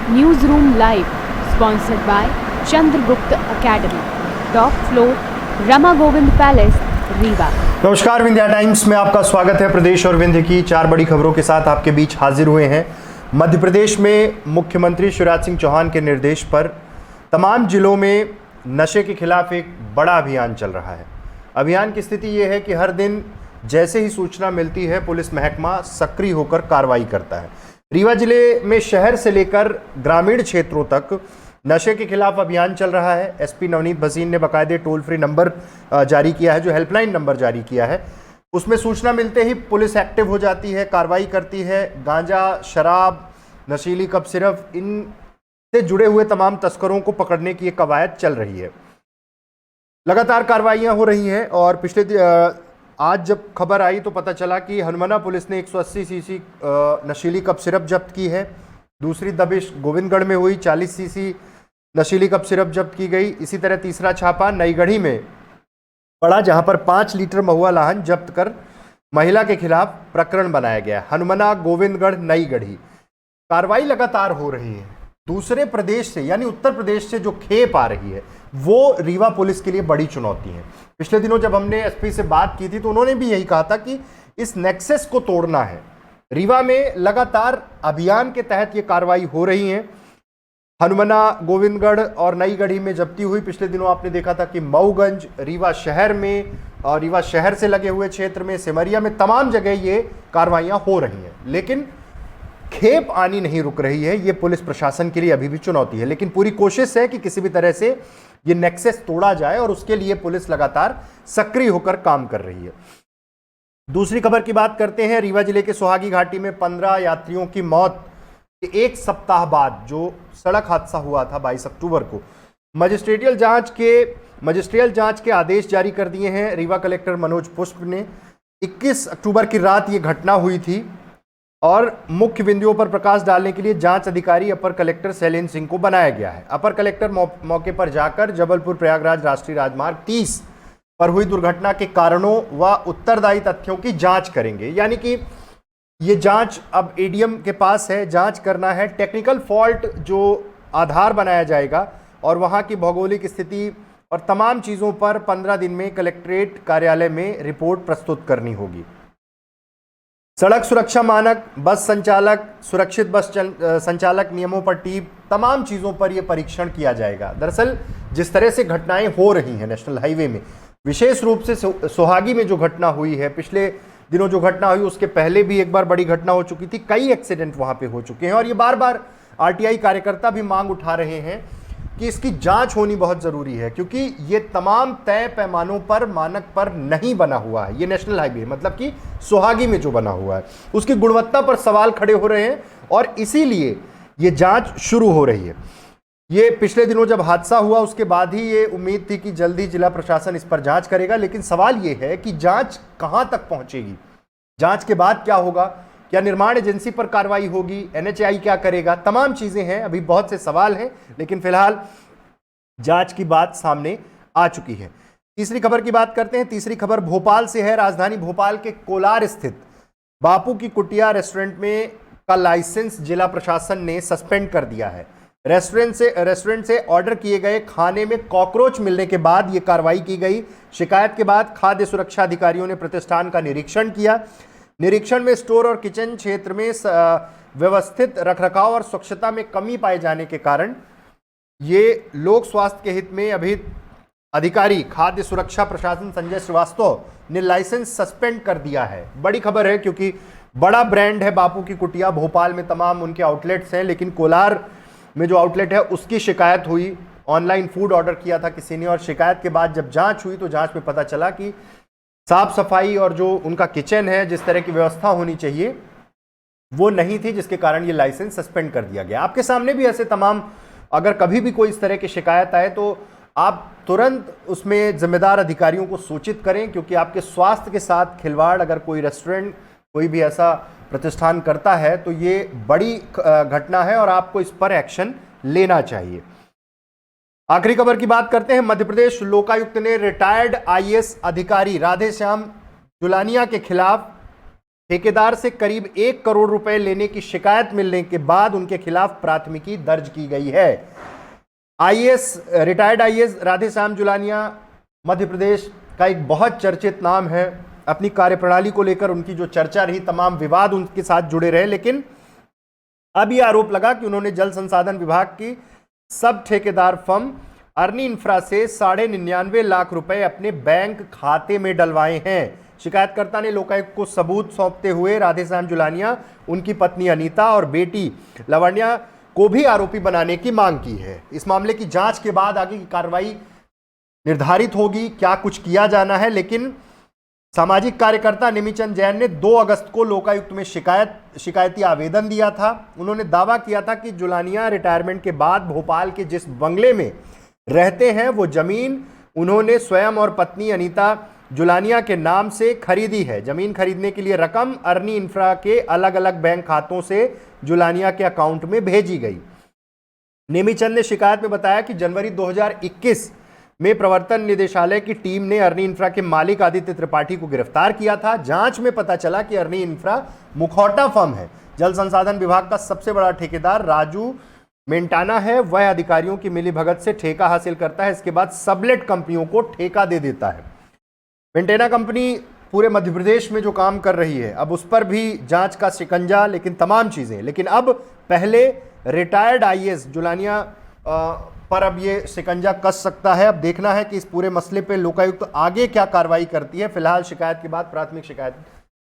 News room live sponsored by Chandragupta academy, top floor, Rama Govind palace, Rewa. नमस्कार, Vindhya times में आपका स्वागत है। प्रदेश और विंध्य की 4 बड़ी खबरों के साथ आपके बीच हाजिर हुए हैं। मध्य प्रदेश में मुख्यमंत्री शिवराज सिंह चौहान के निर्देश पर तमाम जिलों में नशे के खिलाफ एक बड़ा अभियान चल रहा है। अभियान की स्थिति ये है कि हर दिन जैसे ही सूचना मिलती है, पुलिस महकमा सक्रिय होकर कार्रवाई करता है। रीवा जिले में शहर से लेकर ग्रामीण क्षेत्रों तक नशे के खिलाफ अभियान चल रहा है। एसपी नवनीत भसीन ने बाकायदे टोल फ्री नंबर जारी किया है, जो हेल्पलाइन नंबर जारी किया है। उसमें सूचना मिलते ही पुलिस एक्टिव हो जाती है, कार्रवाई करती है। गांजा, शराब, नशीली कप सिरफ, इन से जुड़े हुए तमाम तस्करों को पकड़ने की एक कवायद चल रही है। लगातार कार्रवाइयां हो रही हैं और आज जब खबर आई तो पता चला कि हनुमाना पुलिस ने 180 सीसी नशीली कप सिरप जब्त की है। दूसरी दबिश गोविंदगढ़ में हुई, 40 सीसी नशीली कप सिरप जब्त की गई। इसी तरह तीसरा छापा नईगढ़ी में पड़ा, जहां पर 5 लीटर महुआ लाहन जब्त कर महिला के खिलाफ प्रकरण बनाया गया। हनुमाना, गोविंदगढ़, नईगढ़ी कार्रवाई लगातार हो रही है। दूसरे प्रदेश से यानी उत्तर प्रदेश से जो खेप आ रही है वो रीवा पुलिस के लिए बड़ी चुनौती है। पिछले दिनों जब हमने एसपी से बात की थी तो उन्होंने भी यही कहा था कि इस नेक्सस को तोड़ना है। रीवा में लगातार अभियान के तहत ये कार्रवाई हो रही है। हनुमाना, गोविंदगढ़ और नईगढ़ी में जब्ती हुई। पिछले दिनों आपने देखा था कि मऊगंज, रीवा शहर में और रीवा शहर से लगे हुए क्षेत्र में, सिमरिया में, तमाम जगह ये कार्रवाइयां हो रही हैं। लेकिन खेप आनी नहीं रुक रही है। ये पुलिस प्रशासन के लिए अभी भी चुनौती है, लेकिन पूरी कोशिश है कि किसी भी तरह से ये नेक्सस तोड़ा जाए और उसके लिए पुलिस लगातार सक्रिय होकर काम कर रही है। दूसरी खबर की बात करते हैं। रीवा जिले के सुहागी घाटी में 15 यात्रियों की मौत के एक सप्ताह बाद जो सड़क हादसा हुआ था 22 अक्टूबर को, मजिस्ट्रियल जांच के आदेश जारी कर दिए हैं रीवा कलेक्टर मनोज पुष्प ने। 21 अक्टूबर की रात ये घटना हुई थी और मुख्य बिंदुओं पर प्रकाश डालने के लिए जांच अधिकारी अपर कलेक्टर शैलेंद्र सिंह को बनाया गया है। अपर कलेक्टर मौके पर जाकर जबलपुर प्रयागराज राष्ट्रीय राजमार्ग 30 पर हुई दुर्घटना के कारणों व उत्तरदायी तथ्यों की जांच करेंगे। यानी कि ये जांच अब एडीएम के पास है, जांच करना है। टेक्निकल फॉल्ट जो आधार बनाया जाएगा और वहां की भौगोलिक स्थिति और तमाम चीज़ों पर 15 दिन में कलेक्ट्रेट कार्यालय में रिपोर्ट प्रस्तुत करनी होगी। सड़क सुरक्षा मानक, बस संचालक, सुरक्षित बस संचालक नियमों पर टीप, तमाम चीज़ों पर यह परीक्षण किया जाएगा। दरअसल जिस तरह से घटनाएं हो रही हैं नेशनल हाईवे में, विशेष रूप से सोहागी में जो घटना हुई है, पिछले दिनों जो घटना हुई उसके पहले भी एक बार बड़ी घटना हो चुकी थी। कई एक्सीडेंट वहां पे हो चुके हैं और ये बार बार आरटीआई कार्यकर्ता भी मांग उठा रहे हैं कि इसकी जांच होनी बहुत ज़रूरी है, क्योंकि ये तमाम तय पैमानों पर, मानक पर नहीं बना हुआ है। ये नेशनल हाईवे मतलब कि सोहागी में जो बना हुआ है उसकी गुणवत्ता पर सवाल खड़े हो रहे हैं और इसीलिए ये जांच शुरू हो रही है। ये पिछले दिनों जब हादसा हुआ उसके बाद ही ये उम्मीद थी कि जल्दी जिला प्रशासन इस पर जांच करेगा, लेकिन सवाल ये है कि जांच कहां तक पहुंचेगी, जांच के बाद क्या होगा, क्या निर्माण एजेंसी पर कार्रवाई होगी, एनएचएआई क्या करेगा, तमाम चीजें हैं। अभी बहुत से सवाल हैं, लेकिन फिलहाल जांच की बात सामने आ चुकी है। तीसरी खबर की बात करते हैं। तीसरी खबर भोपाल से है। राजधानी भोपाल के कोलार स्थित बापू की कुटिया रेस्टोरेंट में का लाइसेंस जिला प्रशासन ने सस्पेंड कर दिया है। रेस्टोरेंट से ऑर्डर किए गए खाने में कॉकरोच मिलने के बाद यह कार्रवाई की गई। शिकायत के बाद खाद्य सुरक्षा अधिकारियों ने प्रतिष्ठान का निरीक्षण किया। निरीक्षण में स्टोर और किचन क्षेत्र में व्यवस्थित रखरखाव और स्वच्छता में कमी पाए जाने के कारण ये लोक स्वास्थ्य के हित में अभी अधिकारी खाद्य सुरक्षा प्रशासन संजय श्रीवास्तव ने लाइसेंस सस्पेंड कर दिया है। बड़ी खबर है क्योंकि बड़ा ब्रांड है बापू की कुटिया। भोपाल में तमाम उनके आउटलेट्स हैं, लेकिन कोलार में जो आउटलेट है उसकी शिकायत हुई। ऑनलाइन फूड ऑर्डर किया था किसी ने और शिकायत के बाद जब जांच हुई तो जांच में पता चला कि साफ सफाई और जो उनका किचन है, जिस तरह की व्यवस्था होनी चाहिए वो नहीं थी, जिसके कारण ये लाइसेंस सस्पेंड कर दिया गया। आपके सामने भी ऐसे तमाम, अगर कभी भी कोई इस तरह की शिकायत आए तो आप तुरंत उसमें जिम्मेदार अधिकारियों को सूचित करें, क्योंकि आपके स्वास्थ्य के साथ खिलवाड़ अगर कोई रेस्टोरेंट, कोई भी ऐसा प्रतिष्ठान करता है तो ये बड़ी घटना है और आपको इस पर एक्शन लेना चाहिए। आखिरी खबर की बात करते हैं। मध्य प्रदेश लोकायुक्त ने रिटायर्ड आईएएस अधिकारी राधेश्याम जुलानिया के खिलाफ ठेकेदार से करीब 1 करोड़ रुपए लेने की शिकायत मिलने के बाद उनके खिलाफ प्राथमिकी दर्ज की गई है। रिटायर्ड आईएएस राधेश्याम जुलानिया मध्य प्रदेश का एक बहुत चर्चित नाम है। अपनी कार्यप्रणाली को लेकर उनकी जो चर्चा रही, तमाम विवाद उनके साथ जुड़े रहे, लेकिन अब यह आरोप लगा कि उन्होंने जल संसाधन विभाग की सब ठेकेदार फर्म अर्नी इंफ्रा से 99.5 लाख रुपए अपने बैंक खाते में डलवाए हैं। शिकायतकर्ता ने लोकायुक्त को सबूत सौंपते हुए राधेश्याम जुलानिया, उनकी पत्नी अनीता और बेटी लवण्या को भी आरोपी बनाने की मांग की है। इस मामले की जांच के बाद आगे की कार्रवाई निर्धारित होगी, क्या कुछ किया जाना है। लेकिन सामाजिक कार्यकर्ता निमिचंद जैन ने 2 अगस्त को लोकायुक्त में शिकायती आवेदन दिया था। उन्होंने दावा किया था कि जुलानिया रिटायरमेंट के बाद भोपाल के जिस बंगले में रहते हैं वो जमीन उन्होंने स्वयं और पत्नी अनीता जुलानिया के नाम से खरीदी है। जमीन खरीदने के लिए रकम अर्नी इंफ्रा के अलग अलग बैंक खातों से जुलानिया के अकाउंट में भेजी गई। नेमीचंद ने शिकायत में बताया कि जनवरी 2021 में प्रवर्तन निदेशालय की टीम ने अर्नी इंफ्रा के मालिक आदित्य त्रिपाठी को गिरफ्तार किया था। जांच में पता चला कि अर्नी इंफ्रा मुखौटा फर्म है। जल संसाधन विभाग का सबसे बड़ा ठेकेदार राजू मेंटाना है। वह अधिकारियों की मिलीभगत से ठेका हासिल करता है, इसके बाद सबलेट कंपनियों को ठेका दे देता है। मेंटेना कंपनी पूरे मध्य प्रदेश में जो काम कर रही है, अब उस पर भी जांच का शिकंजा, लेकिन तमाम चीजें। लेकिन अब पहले रिटायर्ड आईएएस जुलानिया पर अब ये शिकंजा कस सकता है। अब देखना है कि इस पूरे मसले पे लोकायुक्त आगे क्या कार्रवाई करती है। फिलहाल शिकायत के बाद प्राथमिक शिकायत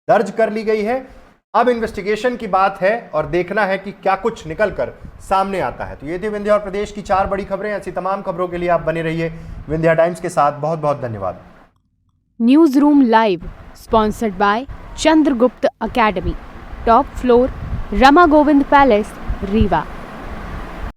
दर्ज कर ली गई है। अब इन्वेस्टिगेशन की बात है और देखना है कि क्या कुछ निकल कर सामने आता है। तो ये थी विंध्य और प्रदेश की 4 बड़ी खबरें। ऐसी तमाम खबरों के लिए आप बने रहिए विंध्या टाइम्स के साथ। बहुत बहुत धन्यवाद। News room live sponsored by Chandragupta academy, top floor, Rama Govind palace, Rewa.